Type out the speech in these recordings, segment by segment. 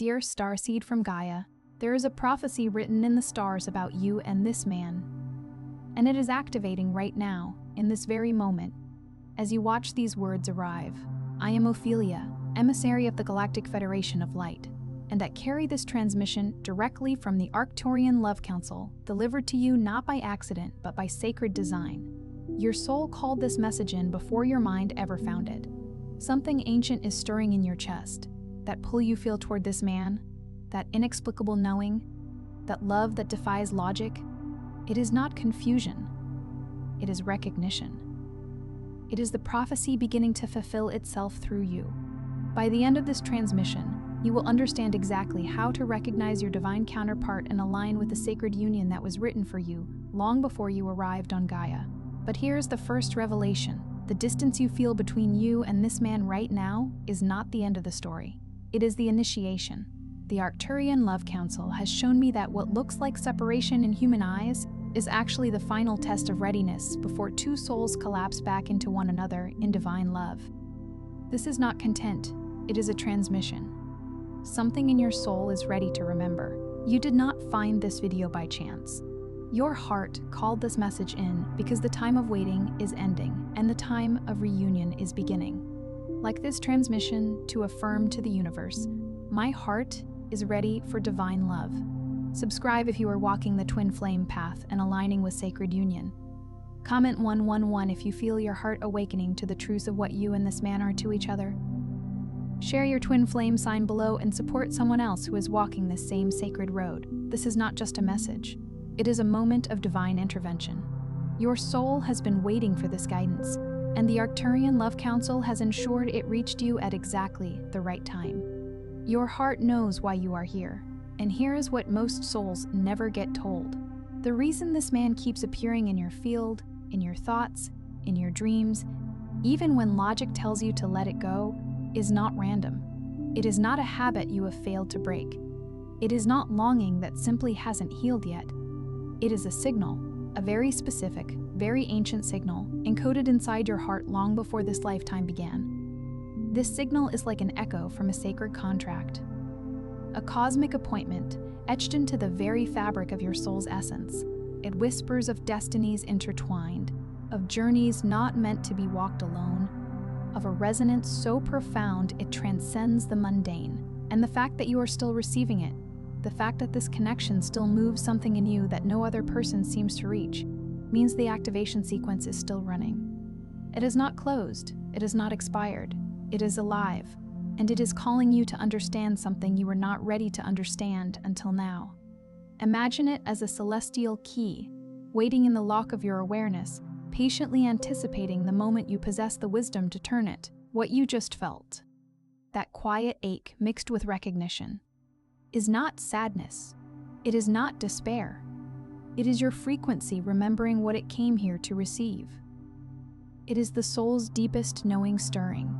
Dear Starseed from Gaia, there is a prophecy written in the stars about you and this man. And it is activating right now, in this very moment, as you watch these words arrive. I am Ophelia, emissary of the Galactic Federation of Light, and I carry this transmission directly from the Arcturian Council, delivered to you not by accident, but by sacred design. Your soul called this message in before your mind ever found it. Something ancient is stirring in your chest, that pull you feel toward this man, that inexplicable knowing, that love that defies logic. It is not confusion, it is recognition. It is the prophecy beginning to fulfill itself through you. By the end of this transmission, you will understand exactly how to recognize your divine counterpart and align with the sacred union that was written for you long before you arrived on Gaia. But here's the first revelation. The distance you feel between you and this man right now is not the end of the story. It is the initiation. The Arcturian Council has shown me that what looks like separation in human eyes is actually the final test of readiness before two souls collapse back into one another in divine love. This is not content, it is a transmission. Something in your soul is ready to remember. You did not find this video by chance. Your heart called this message in because the time of waiting is ending and the time of reunion is beginning. Like this transmission to affirm to the universe, my heart is ready for divine love. Subscribe if you are walking the twin flame path and aligning with sacred union. Comment 111 if you feel your heart awakening to the truths of what you and this man are to each other. Share your twin flame sign below and support someone else who is walking this same sacred road. This is not just a message. It is a moment of divine intervention. Your soul has been waiting for this guidance, and the Arcturian Council has ensured it reached you at exactly the right time. Your heart knows why you are here, and here is what most souls never get told. The reason this man keeps appearing in your field, in your thoughts, in your dreams, even when logic tells you to let it go, is not random. It is not a habit you have failed to break. It is not longing that simply hasn't healed yet. It is a signal, a very specific, very ancient signal, encoded inside your heart long before this lifetime began. This signal is like an echo from a sacred contract, a cosmic appointment etched into the very fabric of your soul's essence. It whispers of destinies intertwined, of journeys not meant to be walked alone, of a resonance so profound it transcends the mundane. And the fact that you are still receiving it, the fact that this connection still moves something in you that no other person seems to reach, means the activation sequence is still running. It is not closed, it is not expired, it is alive, and it is calling you to understand something you were not ready to understand until now. Imagine it as a celestial key, waiting in the lock of your awareness, patiently anticipating the moment you possess the wisdom to turn it. What you just felt, that quiet ache mixed with recognition, is not sadness. It is not despair. It is your frequency remembering what it came here to receive. It is the soul's deepest knowing stirring,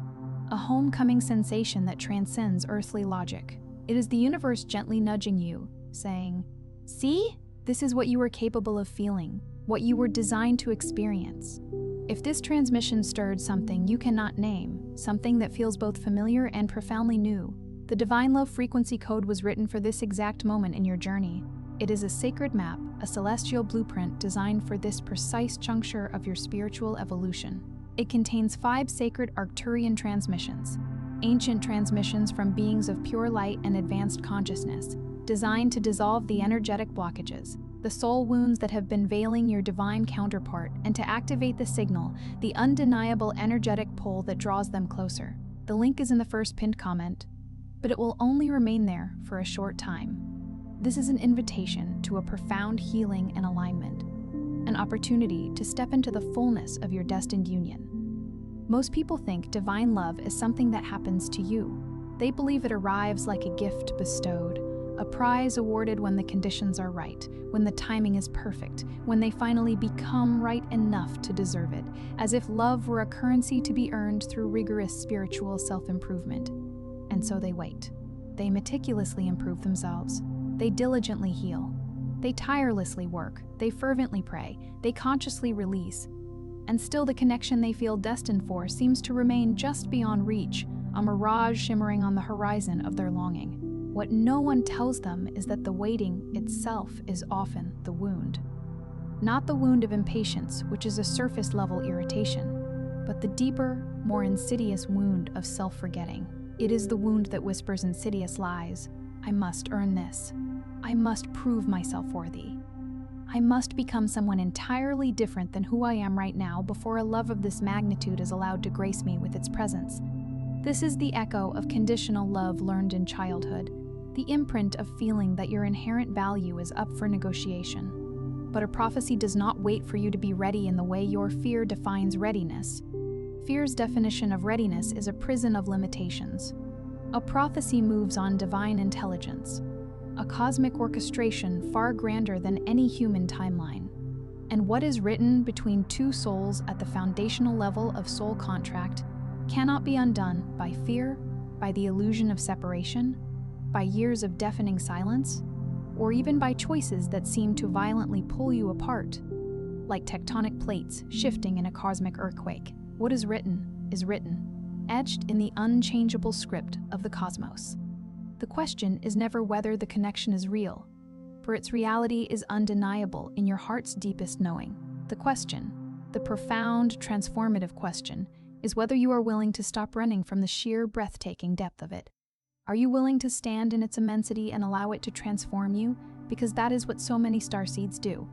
a homecoming sensation that transcends earthly logic. It is the universe gently nudging you, saying, "See? This is what you were capable of feeling, what you were designed to experience." If this transmission stirred something you cannot name, something that feels both familiar and profoundly new, the Divine Love frequency code was written for this exact moment in your journey. It is a sacred map, a celestial blueprint designed for this precise juncture of your spiritual evolution. It contains 5 sacred Arcturian transmissions, ancient transmissions from beings of pure light and advanced consciousness, designed to dissolve the energetic blockages, the soul wounds that have been veiling your divine counterpart, and to activate the signal, the undeniable energetic pull that draws them closer. The link is in the first pinned comment, but it will only remain there for a short time. This is an invitation to a profound healing and alignment, an opportunity to step into the fullness of your destined union. Most people think divine love is something that happens to you. They believe it arrives like a gift bestowed, a prize awarded when the conditions are right, when the timing is perfect, when they finally become right enough to deserve it, as if love were a currency to be earned through rigorous spiritual self-improvement. And so they wait. They meticulously improve themselves. They diligently heal. They tirelessly work. They fervently pray. They consciously release. And still the connection they feel destined for seems to remain just beyond reach, a mirage shimmering on the horizon of their longing. What no one tells them is that the waiting itself is often the wound. Not the wound of impatience, which is a surface-level irritation, but the deeper, more insidious wound of self-forgetting. It is the wound that whispers insidious lies. I must earn this. I must prove myself worthy. I must become someone entirely different than who I am right now before a love of this magnitude is allowed to grace me with its presence. This is the echo of conditional love learned in childhood, the imprint of feeling that your inherent value is up for negotiation. But a prophecy does not wait for you to be ready in the way your fear defines readiness. Fear's definition of readiness is a prison of limitations. A prophecy moves on divine intelligence, a cosmic orchestration far grander than any human timeline. And what is written between two souls at the foundational level of soul contract cannot be undone by fear, by the illusion of separation, by years of deafening silence, or even by choices that seem to violently pull you apart, like tectonic plates shifting in a cosmic earthquake. What is written, etched in the unchangeable script of the cosmos. The question is never whether the connection is real, for its reality is undeniable in your heart's deepest knowing. The question, the profound, transformative question, is whether you are willing to stop running from the sheer, breathtaking depth of it. Are you willing to stand in its immensity and allow it to transform you? Because that is what so many starseeds do.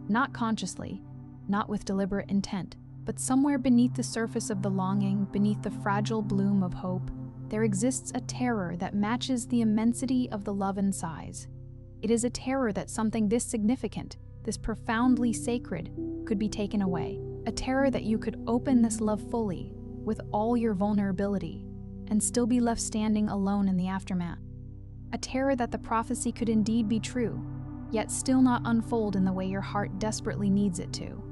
Not consciously, not with deliberate intent, but somewhere beneath the surface of the longing, beneath the fragile bloom of hope, there exists a terror that matches the immensity of the love and sighs. It is a terror that something this significant, this profoundly sacred, could be taken away. A terror that you could open this love fully, with all your vulnerability, and still be left standing alone in the aftermath. A terror that the prophecy could indeed be true, yet still not unfold in the way your heart desperately needs it to,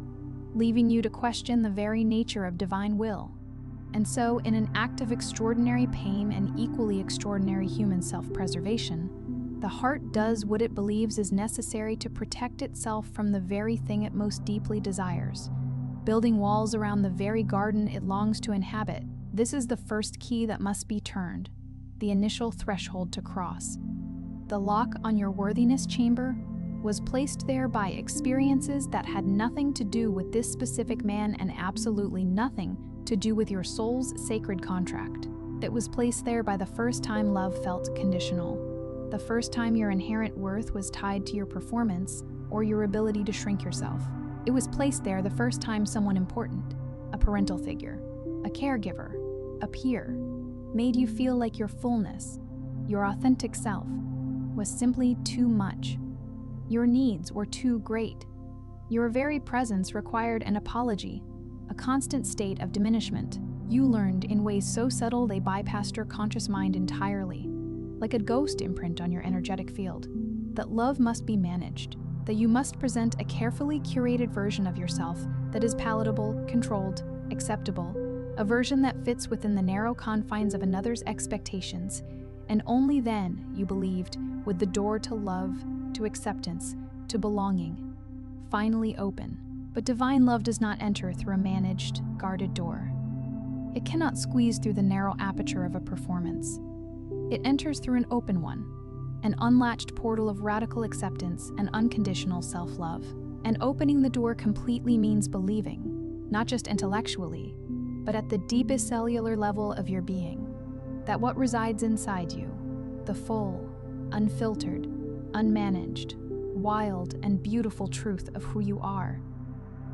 leaving you to question the very nature of divine will. And so, in an act of extraordinary pain and equally extraordinary human self-preservation, the heart does what it believes is necessary to protect itself from the very thing it most deeply desires, building walls around the very garden it longs to inhabit. This is the first key that must be turned, the initial threshold to cross. The lock on your worthiness chamber was placed there by experiences that had nothing to do with this specific man and absolutely nothing to do with your soul's sacred contract. That was placed there by the first time love felt conditional, the first time your inherent worth was tied to your performance or your ability to shrink yourself. It was placed there the first time someone important, a parental figure, a caregiver, a peer, made you feel like your fullness, your authentic self, was simply too much. Your needs were too great. Your very presence required an apology, a constant state of diminishment. You learned in ways so subtle they bypassed your conscious mind entirely, like a ghost imprint on your energetic field, that love must be managed, that you must present a carefully curated version of yourself that is palatable, controlled, acceptable, a version that fits within the narrow confines of another's expectations, and only then, you believed, would the door to love, to acceptance, to belonging, finally open. But divine love does not enter through a managed, guarded door. It cannot squeeze through the narrow aperture of a performance. It enters through an open one, an unlatched portal of radical acceptance and unconditional self-love. And opening the door completely means believing, not just intellectually, but at the deepest cellular level of your being, that what resides inside you, the full, unfiltered, unmanaged, wild, and beautiful truth of who you are,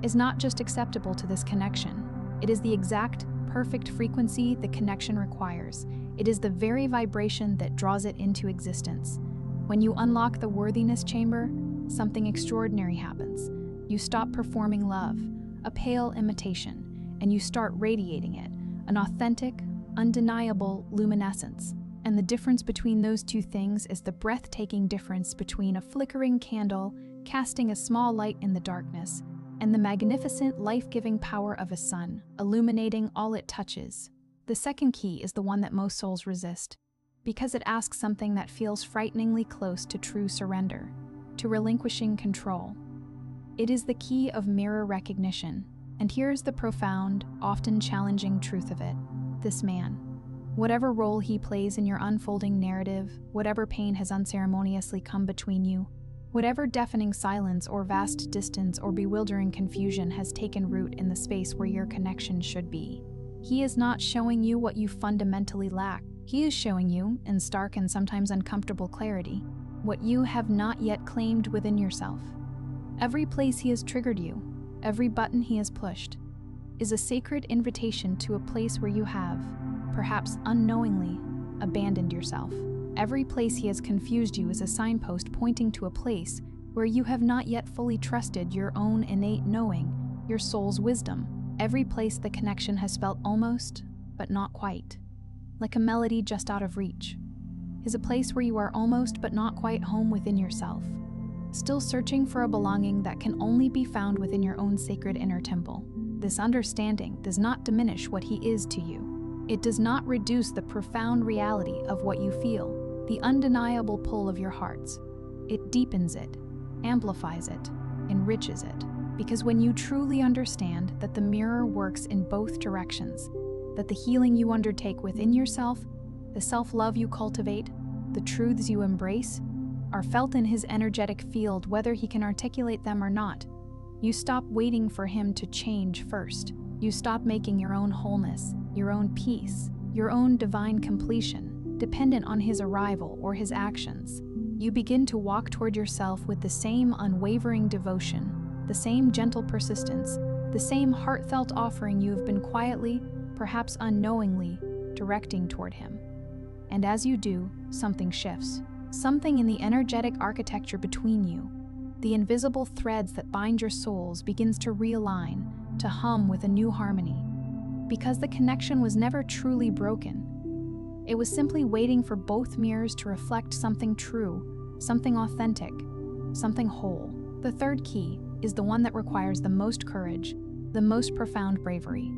is not just acceptable to this connection. It is the exact, perfect frequency the connection requires. It is the very vibration that draws it into existence. When you unlock the worthiness chamber, something extraordinary happens. You stop performing love, a pale imitation, and you start radiating it, an authentic, undeniable luminescence. And the difference between those two things is the breathtaking difference between a flickering candle casting a small light in the darkness and the magnificent life-giving power of a sun, illuminating all it touches. The second key is the one that most souls resist, because it asks something that feels frighteningly close to true surrender, to relinquishing control. It is the key of mirror recognition, and here's the profound, often challenging truth of it. This man, Whatever role he plays in your unfolding narrative, whatever pain has unceremoniously come between you, whatever deafening silence or vast distance or bewildering confusion has taken root in the space where your connection should be, he is not showing you what you fundamentally lack. He is showing you, in stark and sometimes uncomfortable clarity, what you have not yet claimed within yourself. Every place he has triggered you, every button he has pushed, is a sacred invitation to a place where you have, perhaps unknowingly, abandoned yourself. Every place he has confused you is a signpost pointing to a place where you have not yet fully trusted your own innate knowing, your soul's wisdom. Every place the connection has felt almost, but not quite, like a melody just out of reach, is a place where you are almost but not quite home within yourself, still searching for a belonging that can only be found within your own sacred inner temple. This understanding does not diminish what he is to you. It does not reduce the profound reality of what you feel, the undeniable pull of your hearts. It deepens it, amplifies it, enriches it. Because when you truly understand that the mirror works in both directions, that the healing you undertake within yourself, the self-love you cultivate, the truths you embrace, are felt in his energetic field whether he can articulate them or not, you stop waiting for him to change first. You stop making your own wholeness, your own peace, your own divine completion, dependent on his arrival or his actions. You begin to walk toward yourself with the same unwavering devotion, the same gentle persistence, the same heartfelt offering you have been quietly, perhaps unknowingly, directing toward him. And as you do, something shifts. Something in the energetic architecture between you, the invisible threads that bind your souls, begins to realign, to hum with a new harmony. Because the connection was never truly broken. It was simply waiting for both mirrors to reflect something true, something authentic, something whole. The third key is the one that requires the most courage, the most profound bravery.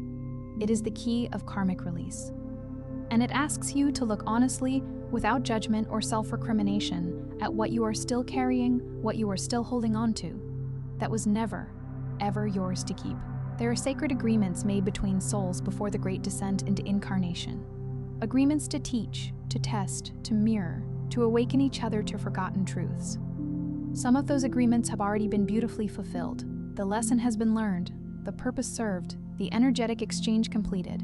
It is the key of karmic release. And it asks you to look honestly, without judgment or self-recrimination, at what you are still carrying, what you are still holding on to, that was never, ever yours to keep. There are sacred agreements made between souls before the great descent into incarnation. Agreements to teach, to test, to mirror, to awaken each other to forgotten truths. Some of those agreements have already been beautifully fulfilled. The lesson has been learned, the purpose served, the energetic exchange completed.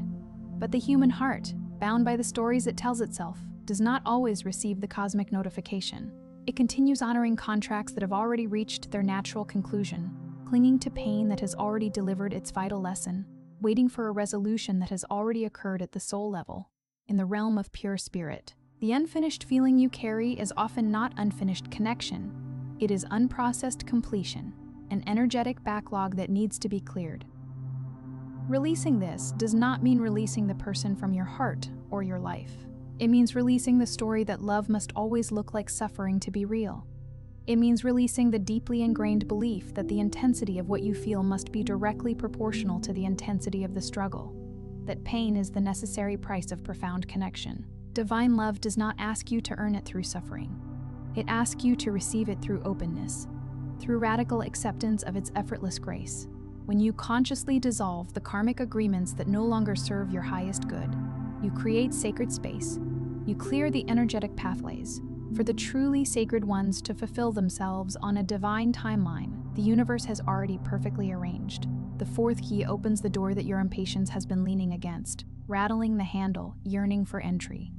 But the human heart, bound by the stories it tells itself, does not always receive the cosmic notification. It continues honoring contracts that have already reached their natural conclusion, clinging to pain that has already delivered its vital lesson, waiting for a resolution that has already occurred at the soul level, in the realm of pure spirit. The unfinished feeling you carry is often not unfinished connection. It is unprocessed completion, an energetic backlog that needs to be cleared. Releasing this does not mean releasing the person from your heart or your life. It means releasing the story that love must always look like suffering to be real. It means releasing the deeply ingrained belief that the intensity of what you feel must be directly proportional to the intensity of the struggle, that pain is the necessary price of profound connection. Divine love does not ask you to earn it through suffering. It asks you to receive it through openness, through radical acceptance of its effortless grace. When you consciously dissolve the karmic agreements that no longer serve your highest good, you create sacred space. You clear the energetic pathways for the truly sacred ones to fulfill themselves on a divine timeline the universe has already perfectly arranged. The fourth key opens the door that your impatience has been leaning against, rattling the handle, yearning for entry.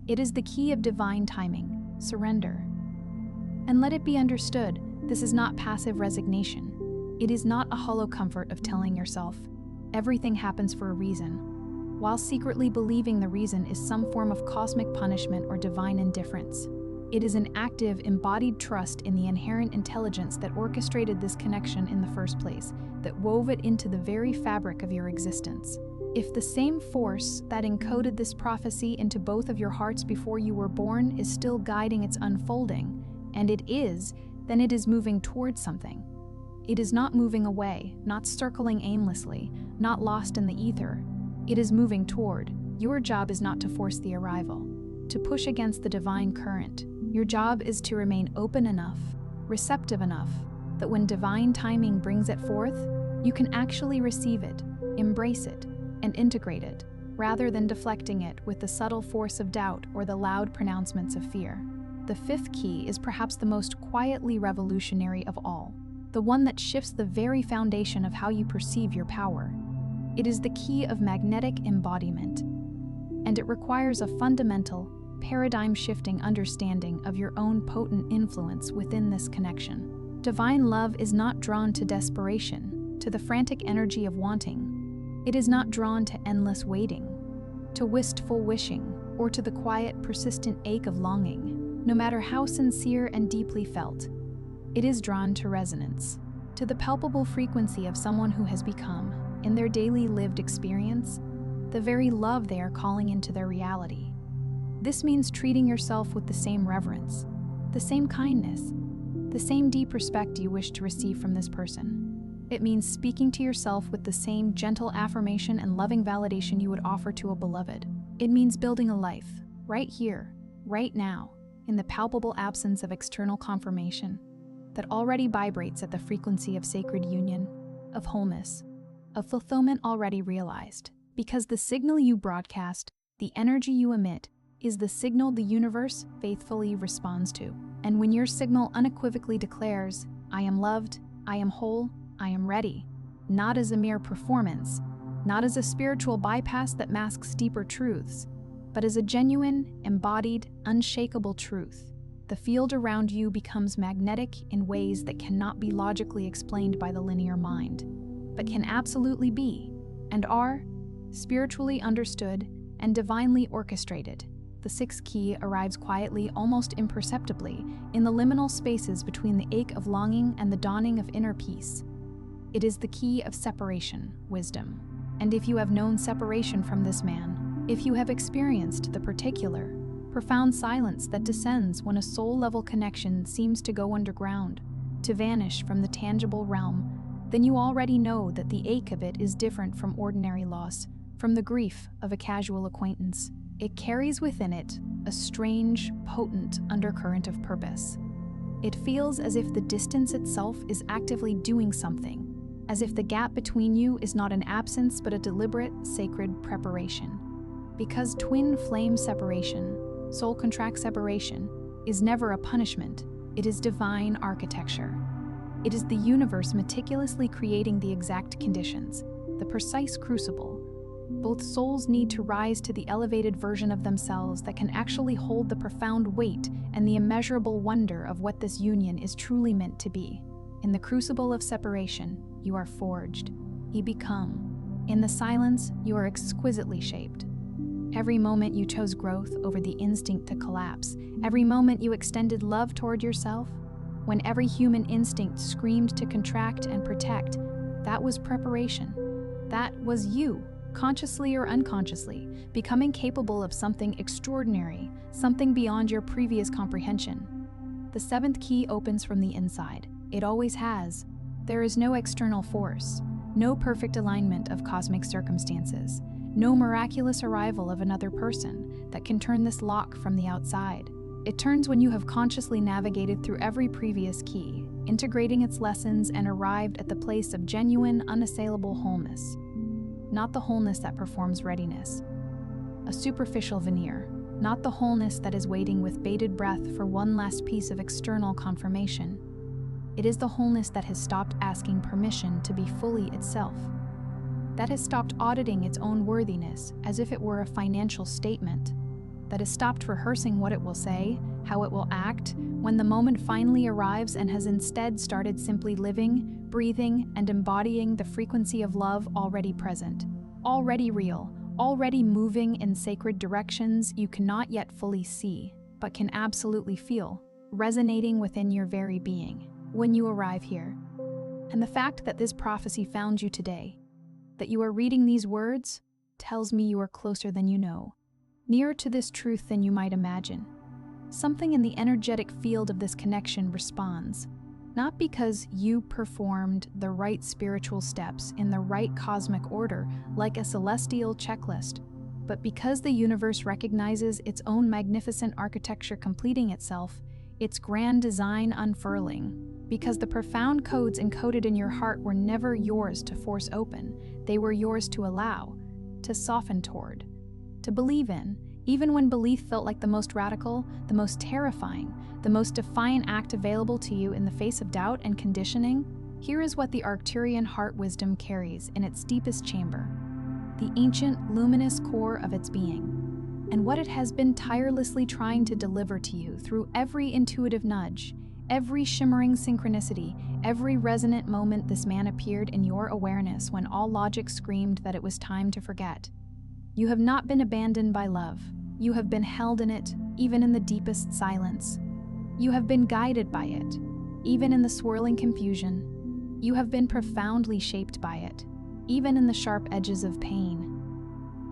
It is the key of divine timing, surrender. And let it be understood, this is not passive resignation. It is not a hollow comfort of telling yourself, everything happens for a reason, while secretly believing the reason is some form of cosmic punishment or divine indifference. It is an active, embodied trust in the inherent intelligence that orchestrated this connection in the first place, that wove it into the very fabric of your existence. If the same force that encoded this prophecy into both of your hearts before you were born is still guiding its unfolding, and it is, then it is moving towards something. It is not moving away, not circling aimlessly, not lost in the ether. It is moving toward. Your job is not to force the arrival, to push against the divine current. Your job is to remain open enough, receptive enough, that when divine timing brings it forth, you can actually receive it, embrace it, and integrate it. rather than deflecting it with the subtle force of doubt or the loud pronouncements of fear. The fifth key is perhaps the most quietly revolutionary of all, the one that shifts the very foundation of how you perceive your power. It is the key of magnetic embodiment, and it requires a fundamental, paradigm-shifting understanding of your own potent influence within this connection. Divine love is not drawn to desperation, to the frantic energy of wanting. It is not drawn to endless waiting, to wistful wishing, or to the quiet, persistent ache of longing, no matter how sincere and deeply felt. It is drawn to resonance, to the palpable frequency of someone who has become, in their daily lived experience, the very love they are calling into their reality. This means treating yourself with the same reverence, the same kindness, the same deep respect you wish to receive from this person. It means speaking to yourself with the same gentle affirmation and loving validation you would offer to a beloved. It means building a life, right here, right now, in the palpable absence of external confirmation, that already vibrates at the frequency of sacred union, of wholeness, of fulfillment already realized. Because the signal you broadcast, the energy you emit, is the signal the universe faithfully responds to. And when your signal unequivocally declares, "I am loved, I am whole, I am ready," not as a mere performance, not as a spiritual bypass that masks deeper truths, but as a genuine, embodied, unshakable truth, the field around you becomes magnetic in ways that cannot be logically explained by the linear mind, but can absolutely be, and are, spiritually understood and divinely orchestrated. The sixth key arrives quietly, almost imperceptibly, in the liminal spaces between the ache of longing and the dawning of inner peace. It is the key of separation, wisdom. And if you have known separation from this man, if you have experienced the particular, profound silence that descends when a soul-level connection seems to go underground, to vanish from the tangible realm, then you already know that the ache of it is different from ordinary loss, from the grief of a casual acquaintance. It carries within it a strange, potent undercurrent of purpose. It feels as if the distance itself is actively doing something, as if the gap between you is not an absence but a deliberate, sacred preparation. Because twin flame separation, soul contract separation, is never a punishment, it is divine architecture. It is the universe meticulously creating the exact conditions, the precise crucible. Both souls need to rise to the elevated version of themselves that can actually hold the profound weight and the immeasurable wonder of what this union is truly meant to be. In the crucible of separation, you are forged, you become. In the silence, you are exquisitely shaped. Every moment you chose growth over the instinct to collapse, every moment you extended love toward yourself, when every human instinct screamed to contract and protect, that was preparation. That was you, consciously or unconsciously, becoming capable of something extraordinary, something beyond your previous comprehension. The seventh key opens from the inside. It always has. There is no external force, no perfect alignment of cosmic circumstances, no miraculous arrival of another person that can turn this lock from the outside. It turns when you have consciously navigated through every previous key, integrating its lessons and arrived at the place of genuine, unassailable wholeness. Not the wholeness that performs readiness, a superficial veneer, not the wholeness that is waiting with bated breath for one last piece of external confirmation. It is the wholeness that has stopped asking permission to be fully itself, that has stopped auditing its own worthiness as if it were a financial statement, that has stopped rehearsing what it will say, how it will act, when the moment finally arrives and has instead started simply living, breathing, and embodying the frequency of love already present, already real, already moving in sacred directions you cannot yet fully see, but can absolutely feel, resonating within your very being when you arrive here. And the fact that this prophecy found you today, that you are reading these words, tells me you are closer than you know, nearer to this truth than you might imagine. Something in the energetic field of this connection responds, not because you performed the right spiritual steps in the right cosmic order like a celestial checklist, but because the universe recognizes its own magnificent architecture completing itself, its grand design unfurling. Because the profound codes encoded in your heart were never yours to force open, they were yours to allow. to soften toward, to believe in, even when belief felt like the most radical, the most terrifying, the most defiant act available to you in the face of doubt and conditioning. Here is what the Arcturian heart wisdom carries in its deepest chamber, the ancient, luminous core of its being, and what it has been tirelessly trying to deliver to you through every intuitive nudge, every shimmering synchronicity, every resonant moment this man appeared in your awareness when all logic screamed that it was time to forget. You have not been abandoned by love. You have been held in it, even in the deepest silence. You have been guided by it, even in the swirling confusion. You have been profoundly shaped by it, even in the sharp edges of pain.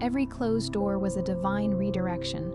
Every closed door was a divine redirection,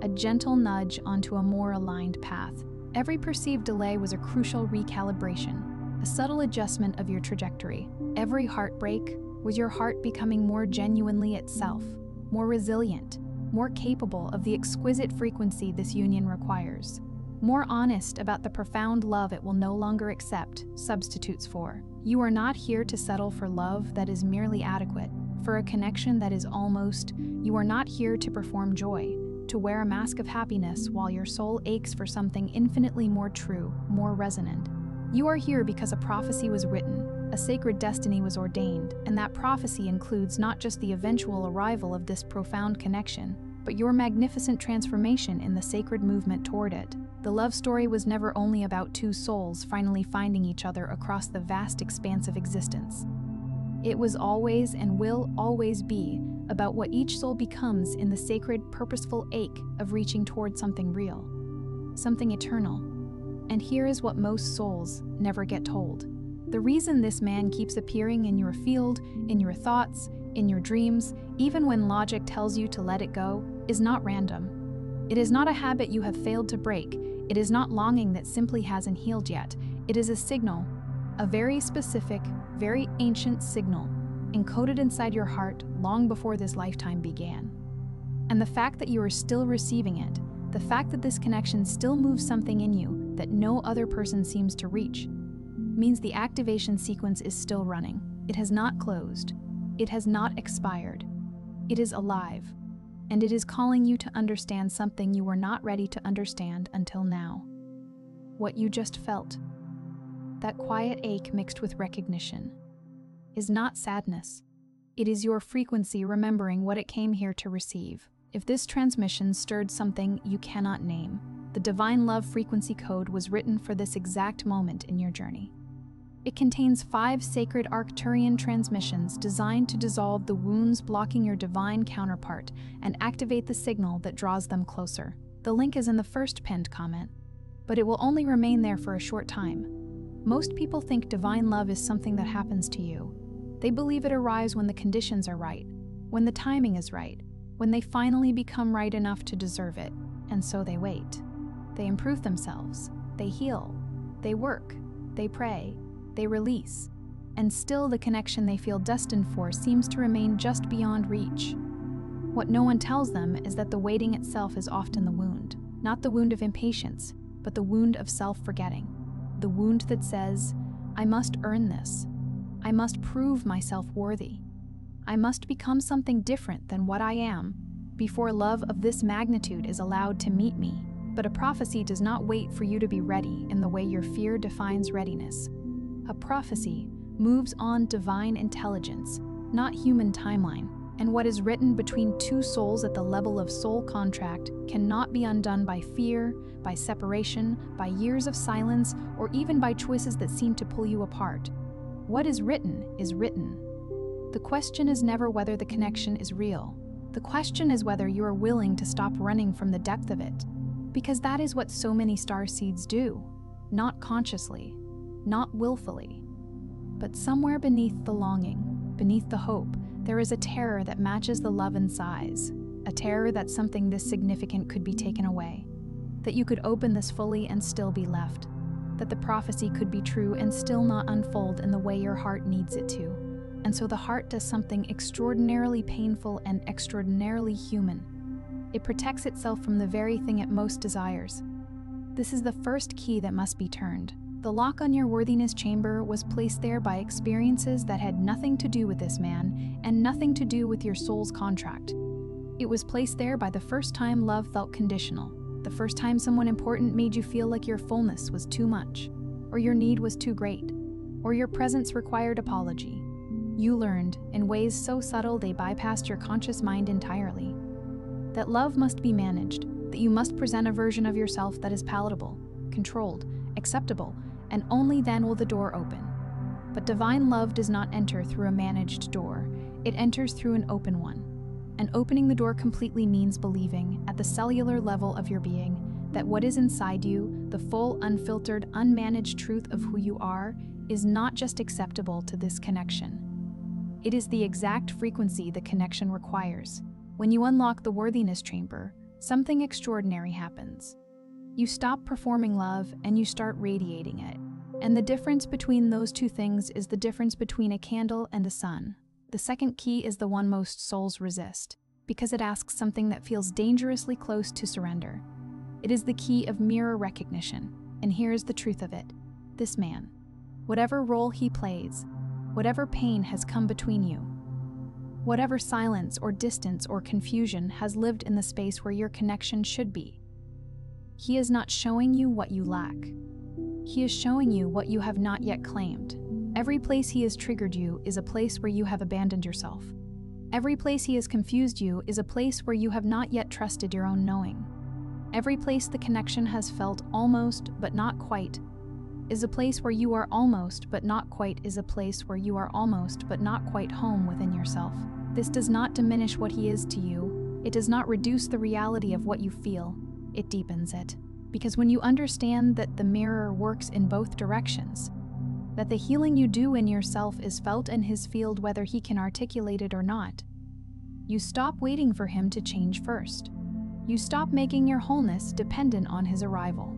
a gentle nudge onto a more aligned path. Every perceived delay was a crucial recalibration, a subtle adjustment of your trajectory. Every heartbreak was your heart becoming more genuinely itself, more resilient, more capable of the exquisite frequency this union requires, more honest about the profound love it will no longer accept substitutes for. You are not here to settle for love that is merely adequate, for a connection that is almost. You are not here to perform joy, to wear a mask of happiness while your soul aches for something infinitely more true, more resonant. You are here because a prophecy was written, a sacred destiny was ordained, and that prophecy includes not just the eventual arrival of this profound connection, but your magnificent transformation in the sacred movement toward it. The love story was never only about two souls finally finding each other across the vast expanse of existence. It was always and will always be about what each soul becomes in the sacred, purposeful ache of reaching toward something real, something eternal. And here is what most souls never get told. The reason this man keeps appearing in your field, in your thoughts, in your dreams, even when logic tells you to let it go, is not random. It is not a habit you have failed to break. It is not longing that simply hasn't healed yet. It is a signal, a very specific, very ancient signal, encoded inside your heart long before this lifetime began. And the fact that you are still receiving it, the fact that this connection still moves something in you that no other person seems to reach, means the activation sequence is still running. It has not closed. It has not expired. It is alive, and it is calling you to understand something you were not ready to understand until now. What you just felt, that quiet ache mixed with recognition, is not sadness. It is your frequency remembering what it came here to receive. If this transmission stirred something you cannot name, the divine love frequency code was written for this exact moment in your journey. It contains 5 sacred Arcturian transmissions designed to dissolve the wounds blocking your divine counterpart and activate the signal that draws them closer. The link is in the first pinned comment, but it will only remain there for a short time. Most people think divine love is something that happens to you. They believe it arrives when the conditions are right, when the timing is right, when they finally become right enough to deserve it, and so they wait. They improve themselves, they heal, they work, they pray, they release, and still the connection they feel destined for seems to remain just beyond reach. What no one tells them is that the waiting itself is often the wound, not the wound of impatience, but the wound of self-forgetting, the wound that says, I must earn this, I must prove myself worthy, I must become something different than what I am before love of this magnitude is allowed to meet me. But a prophecy does not wait for you to be ready in the way your fear defines readiness. A prophecy moves on divine intelligence, not human timeline, and what is written between two souls at the level of soul contract cannot be undone by fear, by separation, by years of silence, or even by choices that seem to pull you apart. What is written is written. The question is never whether the connection is real. The question is whether you are willing to stop running from the depth of it, because that is what so many starseeds do, not consciously, not willfully. But somewhere beneath the longing, beneath the hope, there is a terror that matches the love in size, a terror that something this significant could be taken away, that you could open this fully and still be left, that the prophecy could be true and still not unfold in the way your heart needs it to. And so the heart does something extraordinarily painful and extraordinarily human. It protects itself from the very thing it most desires. This is the first key that must be turned. The lock on your worthiness chamber was placed there by experiences that had nothing to do with this man and nothing to do with your soul's contract. It was placed there by the first time love felt conditional, the first time someone important made you feel like your fullness was too much, or your need was too great, or your presence required apology. You learned, in ways so subtle they bypassed your conscious mind entirely, that love must be managed, that you must present a version of yourself that is palatable, controlled, acceptable, and only then will the door open. But divine love does not enter through a managed door, it enters through an open one. And opening the door completely means believing, at the cellular level of your being, that what is inside you, the full, unfiltered, unmanaged truth of who you are, is not just acceptable to this connection. It is the exact frequency the connection requires. When you unlock the worthiness chamber, something extraordinary happens. You stop performing love and you start radiating it. And the difference between those two things is the difference between a candle and a sun. The second key is the one most souls resist, because it asks something that feels dangerously close to surrender. It is the key of mirror recognition, and here is the truth of it. This man, whatever role he plays, whatever pain has come between you, whatever silence or distance or confusion has lived in the space where your connection should be, he is not showing you what you lack. He is showing you what you have not yet claimed. Every place he has triggered you is a place where you have abandoned yourself. Every place he has confused you is a place where you have not yet trusted your own knowing. Every place the connection has felt almost but not quite is a place where you are almost but not quite is a place where you are almost but not quite home within yourself. This does not diminish what he is to you. It does not reduce the reality of what you feel. It deepens it. Because when you understand that the mirror works in both directions, that the healing you do in yourself is felt in his field whether he can articulate it or not, you stop waiting for him to change first. You stop making your wholeness dependent on his arrival.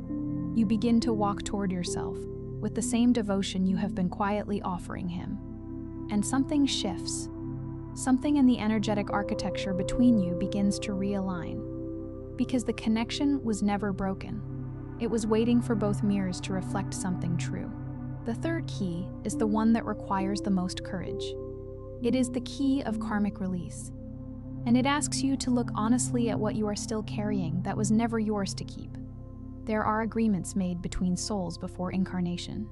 You begin to walk toward yourself with the same devotion you have been quietly offering him. And something shifts. Something in the energetic architecture between you begins to realign. Because the connection was never broken. It was waiting for both mirrors to reflect something true. The third key is the one that requires the most courage. It is the key of karmic release. And it asks you to look honestly at what you are still carrying that was never yours to keep. There are agreements made between souls before incarnation.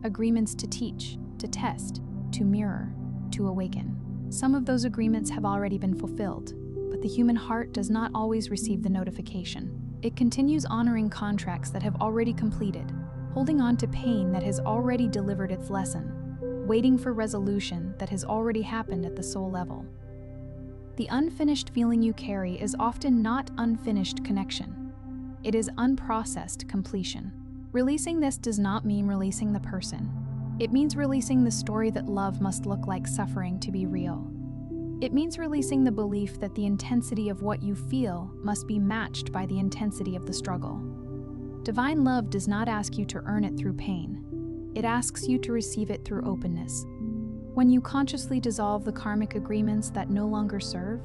Agreements to teach, to test, to mirror, to awaken. Some of those agreements have already been fulfilled, but the human heart does not always receive the notification. It continues honoring contracts that have already completed, holding on to pain that has already delivered its lesson, waiting for resolution that has already happened at the soul level. The unfinished feeling you carry is often not unfinished connection. It is unprocessed completion. Releasing this does not mean releasing the person. It means releasing the story that love must look like suffering to be real. It means releasing the belief that the intensity of what you feel must be matched by the intensity of the struggle. Divine love does not ask you to earn it through pain. It asks you to receive it through openness. When you consciously dissolve the karmic agreements that no longer serve,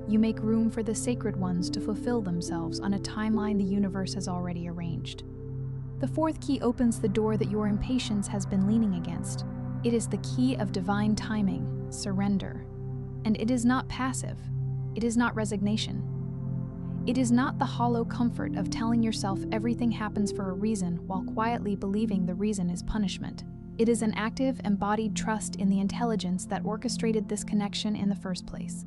you make room for the sacred ones to fulfill themselves on a timeline the universe has already arranged. The fourth key opens the door that your impatience has been leaning against. It is the key of divine timing, surrender. And it is not passive. It is not resignation. It is not the hollow comfort of telling yourself everything happens for a reason while quietly believing the reason is punishment. It is an active, embodied trust in the intelligence that orchestrated this connection in the first place.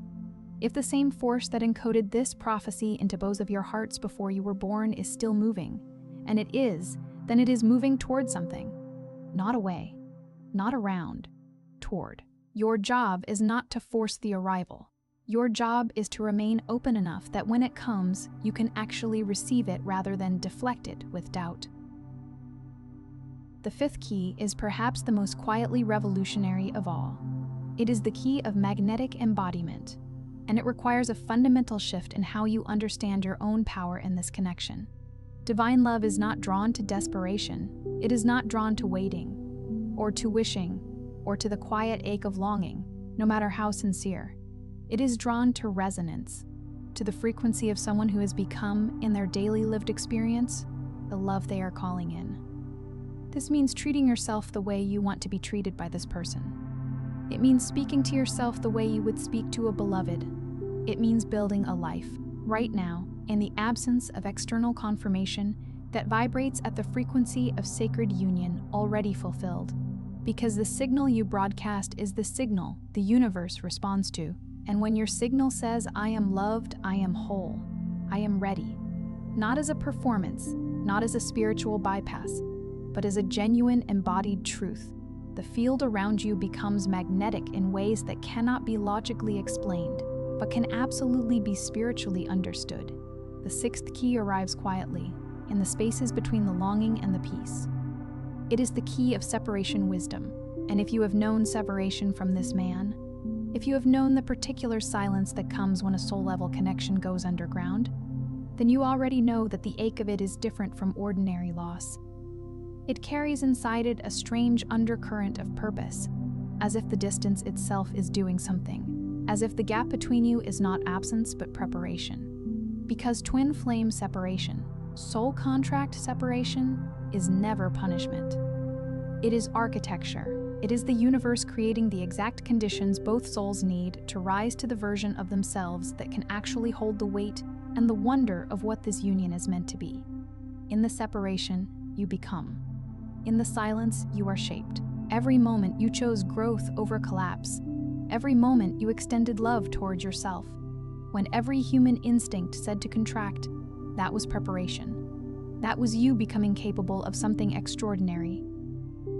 If the same force that encoded this prophecy into both of your hearts before you were born is still moving, and it is, then it is moving toward something. Not away, not around, toward. Your job is not to force the arrival. Your job is to remain open enough that when it comes, you can actually receive it rather than deflect it with doubt. The fifth key is perhaps the most quietly revolutionary of all. It is the key of magnetic embodiment, and it requires a fundamental shift in how you understand your own power in this connection. Divine love is not drawn to desperation. It is not drawn to waiting, or to wishing, or to the quiet ache of longing, no matter how sincere. It is drawn to resonance, to the frequency of someone who has become, in their daily lived experience, the love they are calling in. This means treating yourself the way you want to be treated by this person. It means speaking to yourself the way you would speak to a beloved. It means building a life, right now, in the absence of external confirmation, that vibrates at the frequency of sacred union already fulfilled. Because the signal you broadcast is the signal the universe responds to. And when your signal says, "I am loved, I am whole, I am ready," not as a performance, not as a spiritual bypass, but as a genuine embodied truth, the field around you becomes magnetic in ways that cannot be logically explained, but can absolutely be spiritually understood. The sixth key arrives quietly, in the spaces between the longing and the peace. It is the key of separation wisdom, and if you have known separation from this man, if you have known the particular silence that comes when a soul-level connection goes underground, then you already know that the ache of it is different from ordinary loss. It carries inside it a strange undercurrent of purpose, as if the distance itself is doing something, as if the gap between you is not absence but preparation. Because twin flame separation, soul contract separation, is never punishment. It is architecture. It is the universe creating the exact conditions both souls need to rise to the version of themselves that can actually hold the weight and the wonder of what this union is meant to be. In the separation, you become. In the silence, you are shaped. Every moment you chose growth over collapse. Every moment you extended love towards yourself. When every human instinct said to contract, that was preparation. That was you becoming capable of something extraordinary.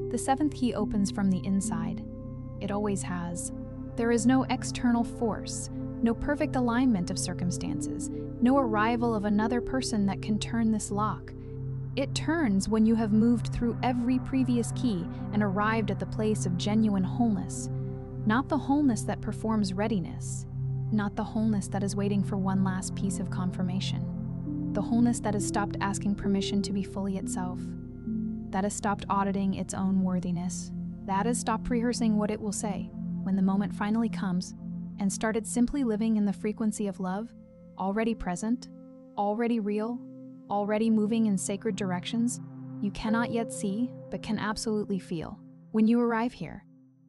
The seventh key opens from the inside. It always has. There is no external force, no perfect alignment of circumstances, no arrival of another person that can turn this lock. It turns when you have moved through every previous key and arrived at the place of genuine wholeness. Not the wholeness that performs readiness, not the wholeness that is waiting for one last piece of confirmation. The wholeness that has stopped asking permission to be fully itself. That has stopped auditing its own worthiness. That has stopped rehearsing what it will say when the moment finally comes, and started simply living in the frequency of love, already present, already real, already moving in sacred directions you cannot yet see, but can absolutely feel when you arrive here.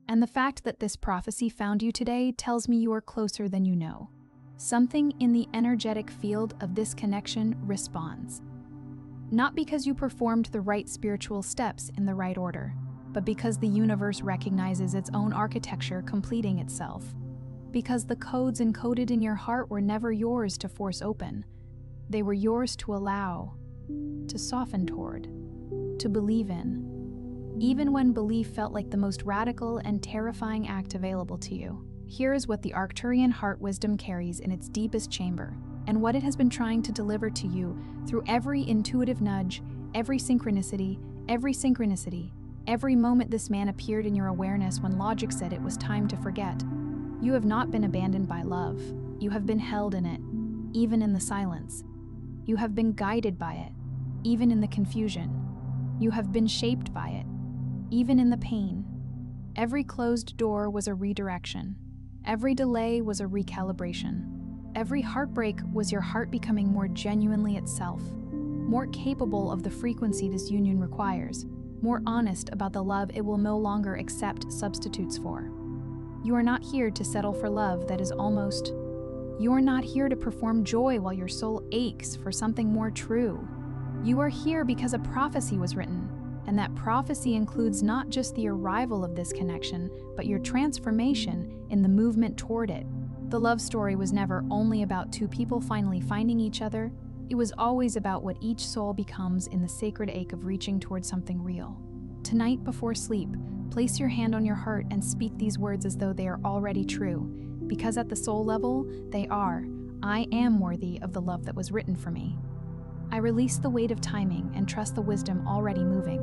And the fact that this prophecy found you today tells me you are closer than you know. Something in the energetic field of this connection responds. Not because you performed the right spiritual steps in the right order, but because the universe recognizes its own architecture completing itself. Because the codes encoded in your heart were never yours to force open. They were yours to allow, to soften toward, to believe in, even when belief felt like the most radical and terrifying act available to you. Here is what the Arcturian heart wisdom carries in its deepest chamber, and what it has been trying to deliver to you through every intuitive nudge, every synchronicity, every moment this man appeared in your awareness when logic said it was time to forget. You have not been abandoned by love. You have been held in it, even in the silence. You have been guided by it, even in the confusion. You have been shaped by it, even in the pain. Every closed door was a redirection. Every delay was a recalibration. Every heartbreak was your heart becoming more genuinely itself, more capable of the frequency this union requires, more honest about the love it will no longer accept substitutes for. You are not here to settle for love that is almost. You are not here to perform joy while your soul aches for something more true. You are here because a prophecy was written, and that prophecy includes not just the arrival of this connection, but your transformation in the movement toward it. The love story was never only about two people finally finding each other. It was always about what each soul becomes in the sacred ache of reaching toward something real. Tonight before sleep, place your hand on your heart and speak these words as though they are already true, because at the soul level, they are. I am worthy of the love that was written for me. I release the weight of timing and trust the wisdom already moving.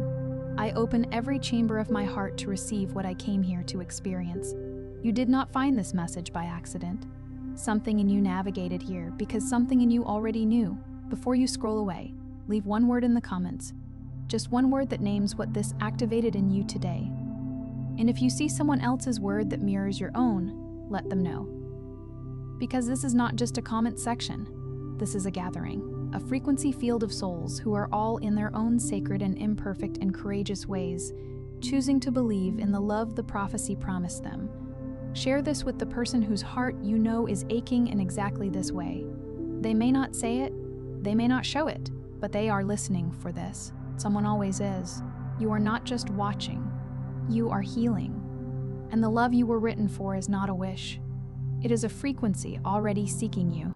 I open every chamber of my heart to receive what I came here to experience. You did not find this message by accident. Something in you navigated here because something in you already knew. Before you scroll away, leave one word in the comments. Just one word that names what this activated in you today. And if you see someone else's word that mirrors your own, let them know. Because this is not just a comment section. This is a gathering. a frequency field of souls who are all in their own sacred and imperfect and courageous ways, choosing to believe in the love the prophecy promised them. Share this with the person whose heart you know is aching in exactly this way. They may not say it, they may not show it, but they are listening for this. Someone always is. You are not just watching, you are healing. And the love you were written for is not a wish. It is a frequency already seeking you.